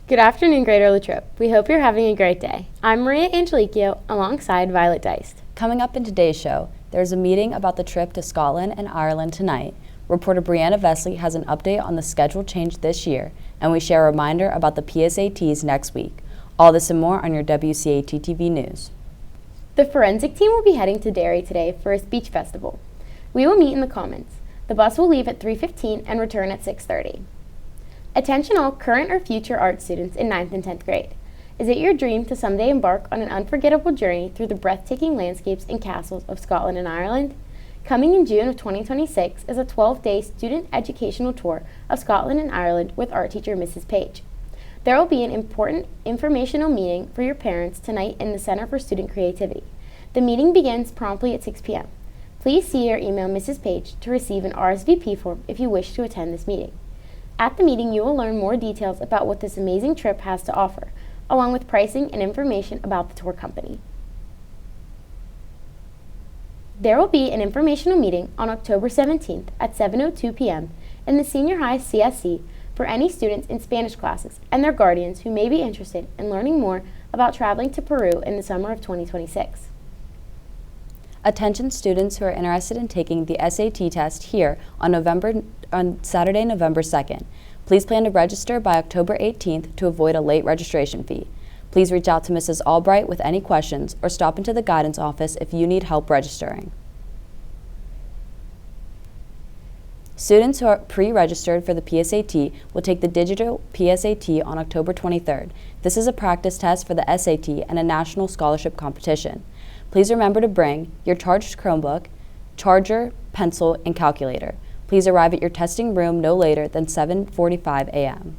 Good afternoon, Greater Latrobe. We hope you're having a great day. I'm Maria Angeliquio alongside Violet Deist. Coming up in today's show, there's a meeting about the trip to Scotland and Ireland tonight. Reporter Brianna Vesley has an update on the schedule change this year, and we share a reminder about the PSATs next week. All this and more on your WCAT TV news. The forensic team will be heading to Derry today for a speech festival. We will meet in the Commons. The bus will leave at 3:15 and return at 6:30. Attention all current or future art students in 9th and 10th grade. Is it your dream to someday embark on an unforgettable journey through the breathtaking landscapes and castles of Scotland and Ireland? Coming in June of 2026 is a 12-day student educational tour of Scotland and Ireland with art teacher Mrs. Page. There will be an important informational meeting for your parents tonight in the Center for Student Creativity. The meeting begins promptly at 6 p.m. Please see or email Mrs. Page to receive an RSVP form if you wish to attend this meeting. At the meeting, you will learn more details about what this amazing trip has to offer, along with pricing and information about the tour company. There will be an informational meeting on October 17th at 7:02 p.m. in the Senior High CSC for any students in Spanish classes and their guardians who may be interested in learning more about traveling to Peru in the summer of 2026. Attention students who are interested in taking the SAT test here on Saturday, November 2nd. Please plan to register by October 18th to avoid a late registration fee. Please reach out to Mrs. Albright with any questions or stop into the guidance office if you need help registering. Students who are pre-registered for the PSAT will take the digital PSAT on October 23rd. This is a practice test for the SAT and a national scholarship competition. Please remember to bring your charged Chromebook, charger, pencil, and calculator. Please arrive at your testing room no later than 7:45 a.m.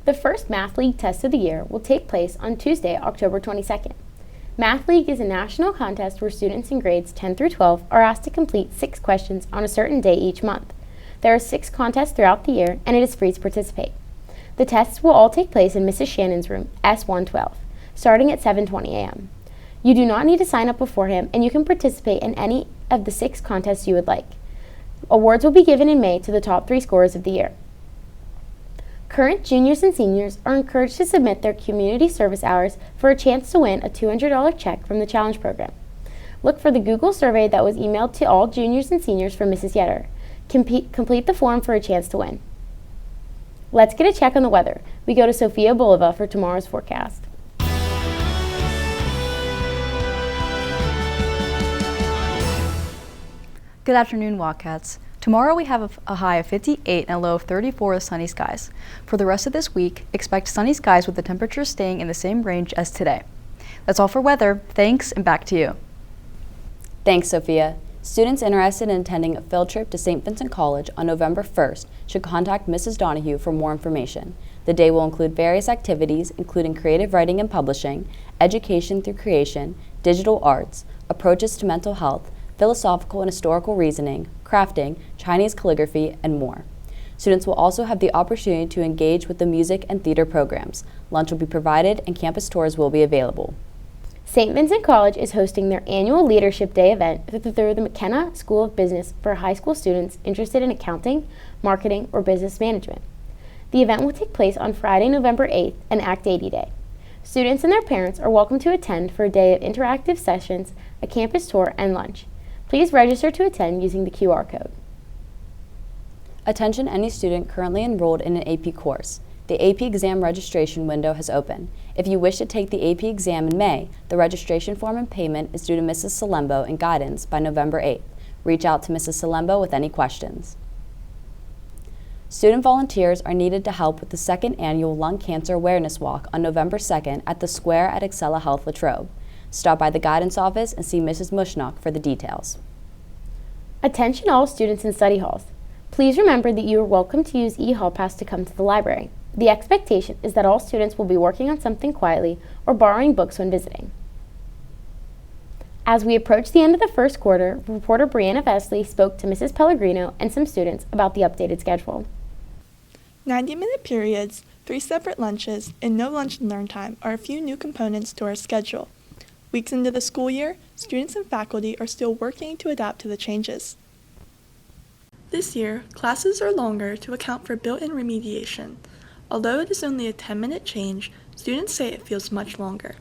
The first Math League test of the year will take place on Tuesday, October 22nd. Math League is a national contest where students in grades 10 through 12 are asked to complete 6 questions on a certain day each month. There are 6 contests throughout the year, and it is free to participate. The tests will all take place in Mrs. Shannon's room, S112, starting at 7:20 a.m. You do not need to sign up beforehand, and you can participate in any of the 6 contests you would like. Awards will be given in May to the top 3 scorers of the year. Current juniors and seniors are encouraged to submit their community service hours for a chance to win a $200 check from the Challenge Program. Look for the Google survey that was emailed to all juniors and seniors from Mrs. Yetter. Complete the form for a chance to win. Let's get a check on the weather. We go to Sofia Bolova for tomorrow's forecast. Good afternoon, Wildcats. Tomorrow we have a high of 58 and a low of 34 with sunny skies. For the rest of this week, expect sunny skies with the temperature staying in the same range as today. That's all for weather. Thanks, and back to you. Thanks, Sophia. Students interested in attending a field trip to St. Vincent College on November 1st should contact Mrs. Donahue for more information. The day will include various activities, including creative writing and publishing, education through creation, digital arts, approaches to mental health, philosophical and historical reasoning, crafting, Chinese calligraphy, and more. Students will also have the opportunity to engage with the music and theater programs. Lunch will be provided and campus tours will be available. St. Vincent College is hosting their annual Leadership Day event through the McKenna School of Business for high school students interested in accounting, marketing, or business management. The event will take place on Friday, November 8th, and Act 80 Day. Students and their parents are welcome to attend for a day of interactive sessions, a campus tour, and lunch. Please register to attend using the QR code. Attention any student currently enrolled in an AP course. The AP exam registration window has opened. If you wish to take the AP exam in May, the registration form and payment is due to Mrs. Salembo in guidance by November 8th. Reach out to Mrs. Salembo with any questions. Student volunteers are needed to help with the 2nd annual Lung Cancer Awareness Walk on November 2nd at the Square at Excella Health Latrobe. Stop by the guidance office and see Mrs. Mushnock for the details. Attention all students in study halls. Please remember that you are welcome to use eHall Pass to come to the library. The expectation is that all students will be working on something quietly or borrowing books when visiting. As we approach the end of the first quarter, reporter Brianna Vesley spoke to Mrs. Pellegrino and some students about the updated schedule. 90-minute periods, 3 separate lunches, and no lunch and learn time are a few new components to our schedule. Weeks into the school year, students and faculty are still working to adapt to the changes. This year, classes are longer to account for built-in remediation. Although it is only a 10-minute change, students say it feels much longer.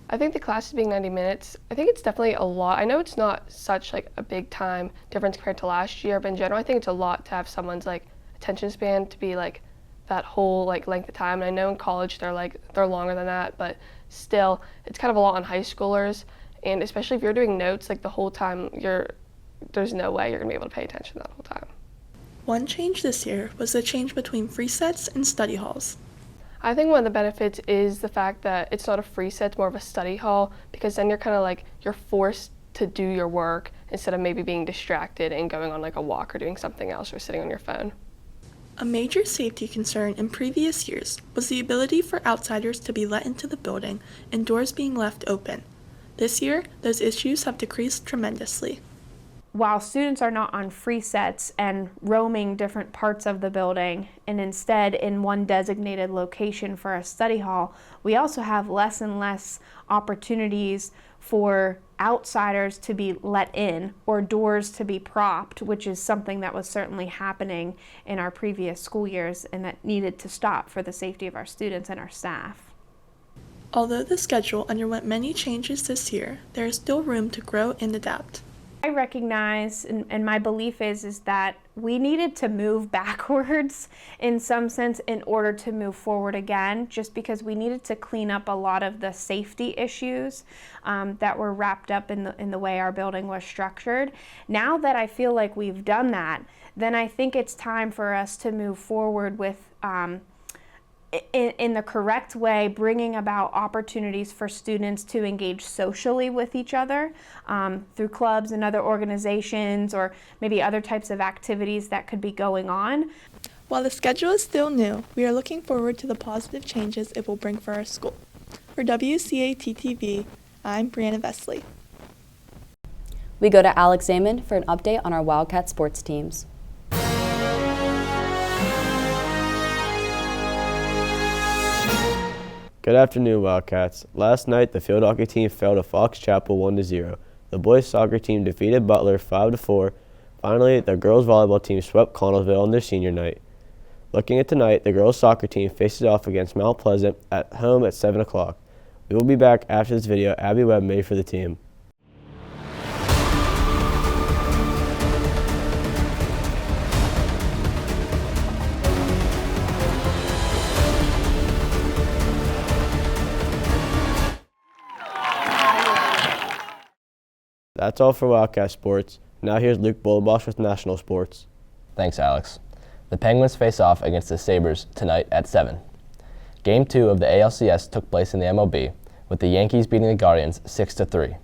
I think the classes being 90 minutes, I think it's definitely a lot. I know it's not such like a big time difference compared to last year, but in general, I think it's a lot to have someone's like attention span to be like that whole like length of time. And I know in college they're longer than that, but still, it's kind of a lot on high schoolers. And especially if you're doing notes like the whole time, there's no way you're gonna be able to pay attention that whole time. One change this year was the change between free sets and study halls. I think one of the benefits is the fact that it's not a free set, it's more of a study hall, because then you're kind of like, you're forced to do your work instead of maybe being distracted and going on like a walk or doing something else or sitting on your phone. A major safety concern in previous years was the ability for outsiders to be let into the building and doors being left open. This year, those issues have decreased tremendously. While students are not on free sets and roaming different parts of the building and instead in one designated location for a study hall, we also have less and less opportunities for outsiders to be let in or doors to be propped, which is something that was certainly happening in our previous school years and that needed to stop for the safety of our students and our staff. Although the schedule underwent many changes this year, there is still room to grow and adapt. I recognize, and my belief is that we needed to move backwards in some sense in order to move forward again, just because we needed to clean up a lot of the safety issues that were wrapped up in the way our building was structured. Now that I feel like we've done that, then I think it's time for us to move forward with in the correct way, bringing about opportunities for students to engage socially with each other through clubs and other organizations or maybe other types of activities that could be going on. While the schedule is still new, we are looking forward to the positive changes it will bring for our school. For WCAT-TV, I'm Brianna Vesley. We go to Alex Zaman for an update on our Wildcat sports teams. Good afternoon, Wildcats. Last night, the field hockey team fell to Fox Chapel 1-0. The boys soccer team defeated Butler 5-4. Finally, the girls volleyball team swept Connellsville on their senior night. Looking at tonight, the girls soccer team faces off against Mount Pleasant at home at 7 o'clock. We will be back after this video Abby Webb made for the team. That's all for Wildcat Sports. Now here's Luke Bollenbosch with National Sports. Thanks, Alex. The Penguins face off against the Sabres tonight at 7. Game 2 of the ALCS took place in the MLB, with the Yankees beating the Guardians 6-3.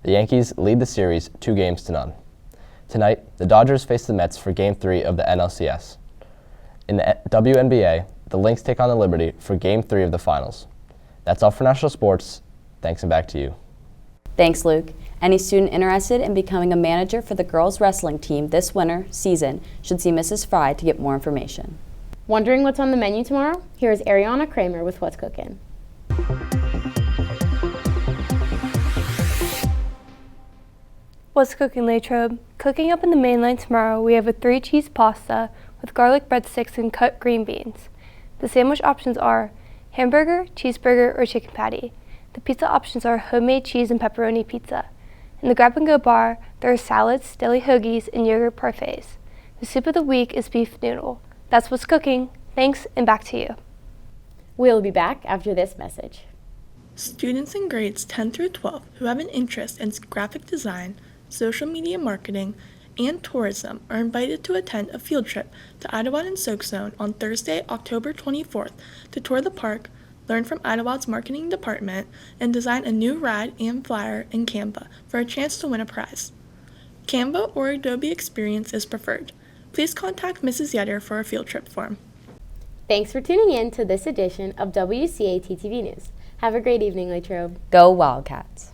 The Yankees lead the series 2-0. Tonight, the Dodgers face the Mets for Game 3 of the NLCS. In the WNBA, the Lynx take on the Liberty for Game 3 of the finals. That's all for National Sports. Thanks, and back to you. Thanks, Luke. Any student interested in becoming a manager for the girls wrestling team this winter season should see Mrs. Fry to get more information. Wondering what's on the menu tomorrow? Here is Ariana Kramer with What's Cooking. What's cooking, Latrobe? Cooking up in the main line tomorrow, we have a 3-cheese pasta with garlic breadsticks and cut green beans. The sandwich options are hamburger, cheeseburger, or chicken patty. The pizza options are homemade cheese and pepperoni pizza. In the grab-and-go bar, there are salads, deli hoagies, and yogurt parfaits. The soup of the week is beef noodle. That's what's cooking. Thanks, and back to you. We'll be back after this message. Students in grades 10 through 12 who have an interest in graphic design, social media marketing, and tourism are invited to attend a field trip to Idlewild and Soak Zone on Thursday, October 24th to tour the park, learn from Idlewild's marketing department, and design a new ride and flyer in Canva for a chance to win a prize. Canva or Adobe Experience is preferred. Please contact Mrs. Yetter for a field trip form. Thanks for tuning in to this edition of WCAT TV News. Have a great evening, Latrobe. Go Wildcats!